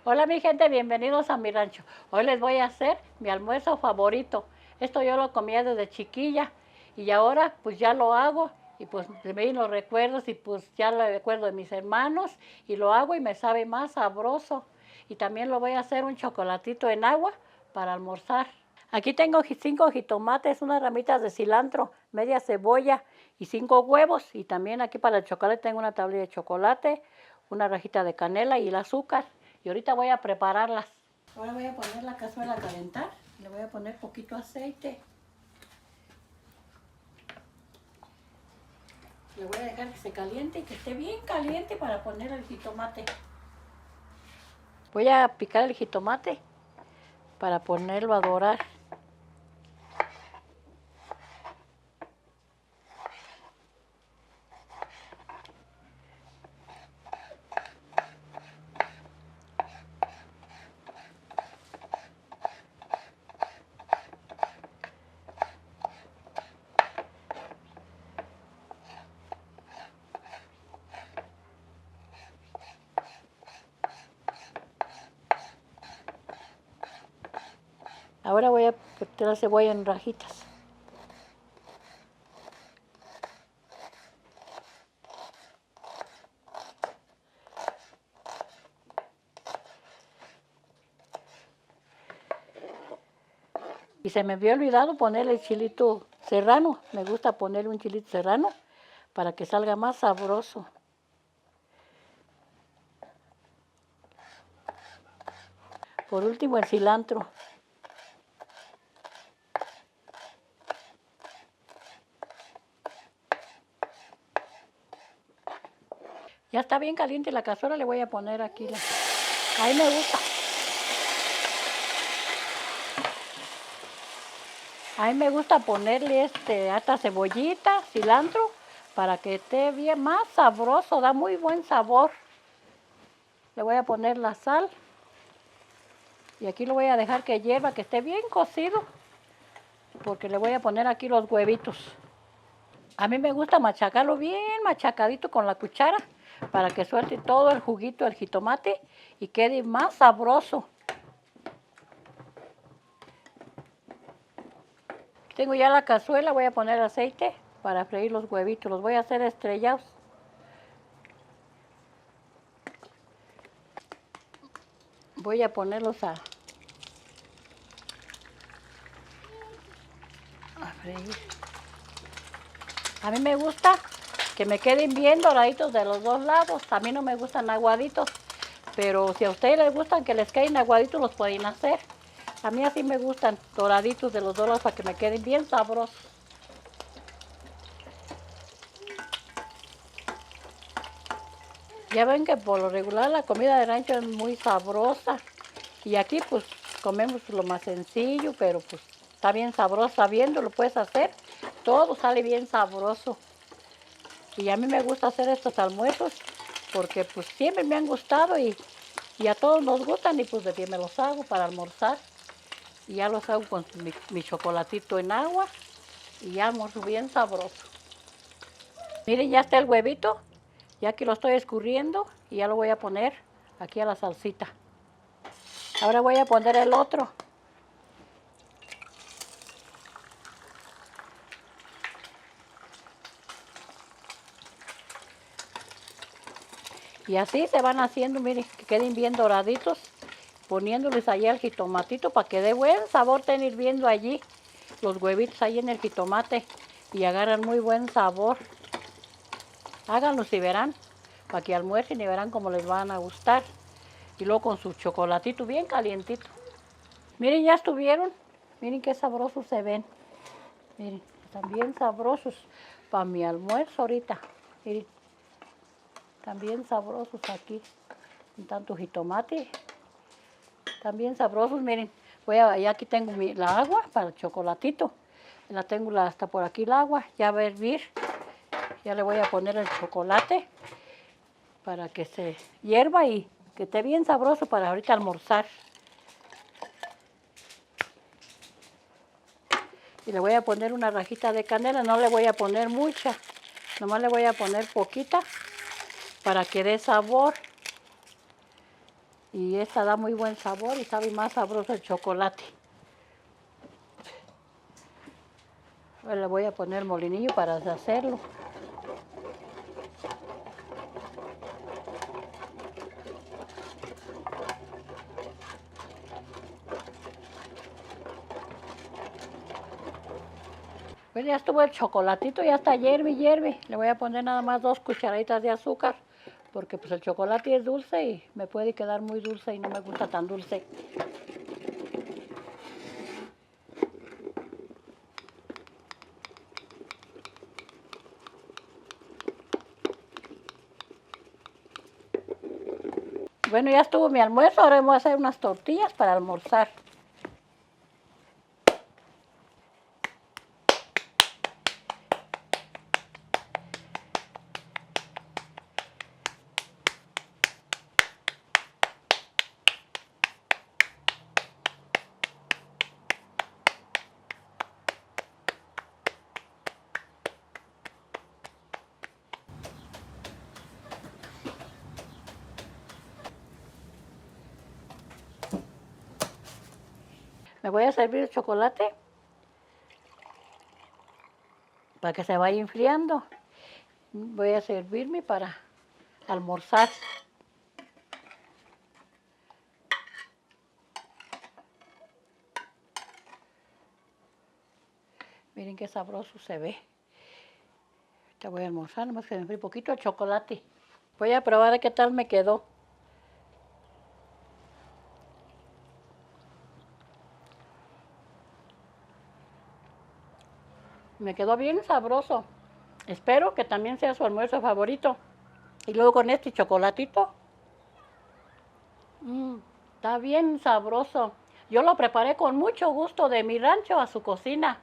Hola mi gente, bienvenidos a mi rancho. Hoy les voy a hacer mi almuerzo favorito. Esto yo lo comía desde chiquilla y ahora pues ya lo hago y pues me vienen los recuerdos y pues ya lo recuerdo de mis hermanos y lo hago y me sabe más sabroso. Y también lo voy a hacer un chocolatito en agua para almorzar. Aquí tengo 5 jitomates, unas ramitas de cilantro, media cebolla y 5 huevos. Y también aquí para el chocolate tengo una tablilla de chocolate, una rajita de canela y el azúcar. Y ahorita voy a prepararlas. Ahora voy a poner la cazuela a calentar. Le voy a poner poquito aceite. Le voy a dejar que se caliente y que esté bien caliente para poner el jitomate. Voy a picar el jitomate para ponerlo a dorar. Ahora voy a meter la cebolla en rajitas. Y se me había olvidado ponerle el chilito serrano. Me gusta ponerle un chilito serrano para que salga más sabroso. Por último el cilantro. Ya está bien caliente la cazuela, le voy a poner aquí la... Ahí me gusta. A mí me gusta ponerle hasta cebollita, cilantro, para que esté bien más sabroso, da muy buen sabor. Le voy a poner la sal y aquí lo voy a dejar que hierva, que esté bien cocido, porque le voy a poner aquí los huevitos. A mí me gusta machacarlo bien machacadito con la cuchara para que suelte todo el juguito del jitomate y quede más sabroso. Tengo ya la cazuela, voy a poner aceite para freír los huevitos. Los voy a hacer estrellados. Voy a ponerlos a freír. A mí me gusta que me queden bien doraditos de los dos lados. A mí no me gustan aguaditos, pero si a ustedes les gustan que les queden aguaditos, los pueden hacer. A mí así me gustan doraditos de los dos lados para que me queden bien sabrosos. Ya ven que por lo regular la comida de rancho es muy sabrosa. Y aquí pues comemos lo más sencillo, pero pues está bien sabroso. Sabiendo lo puedes hacer, todo sale bien sabroso. Y a mí me gusta hacer estos almuerzos porque pues siempre me han gustado y a todos nos gustan y pues de bien me los hago para almorzar. Y ya los hago con mi chocolatito en agua y ya almuerzo bien sabroso. Miren, ya está el huevito, ya que lo estoy escurriendo y ya lo voy a poner aquí a la salsita. Ahora voy a poner el otro. Y así se van haciendo, miren, que queden bien doraditos, poniéndoles allí el jitomatito para que dé buen sabor, estén hirviendo allí los huevitos ahí en el jitomate y agarran muy buen sabor. Háganlos y verán, para que almuercen y verán cómo les van a gustar. Y luego con su chocolatito bien calientito. Miren, ya estuvieron, miren qué sabrosos se ven. Miren, están bien sabrosos para mi almuerzo ahorita. Miren, están bien sabrosos aquí, con tanto jitomate. También sabrosos, miren. Ya aquí tengo la agua para el chocolatito. La tengo hasta por aquí el agua, ya va a hervir. Ya le voy a poner el chocolate para que se hierva y que esté bien sabroso para ahorita almorzar. Y le voy a poner una rajita de canela, no le voy a poner mucha, nomás le voy a poner poquita para que dé sabor. Y esta da muy buen sabor y sabe más sabroso el chocolate. Ahora le voy a poner molinillo para hacerlo. Pues ya estuvo el chocolatito, ya está hierve y hierve. Le voy a poner nada más 2 cucharaditas de azúcar, porque pues el chocolate es dulce y me puede quedar muy dulce y no me gusta tan dulce. Bueno, ya estuvo mi almuerzo, ahora voy a hacer unas tortillas para almorzar. Me voy a servir el chocolate para que se vaya enfriando. Voy a servirme para almorzar. Miren qué sabroso se ve. Te voy a almorzar, nomás que me enfríe un poquito el chocolate. Voy a probar qué tal me quedó. Me quedó bien sabroso. Espero que también sea su almuerzo favorito. Y luego con este chocolatito. Está bien sabroso. Yo lo preparé con mucho gusto de mi rancho a su cocina.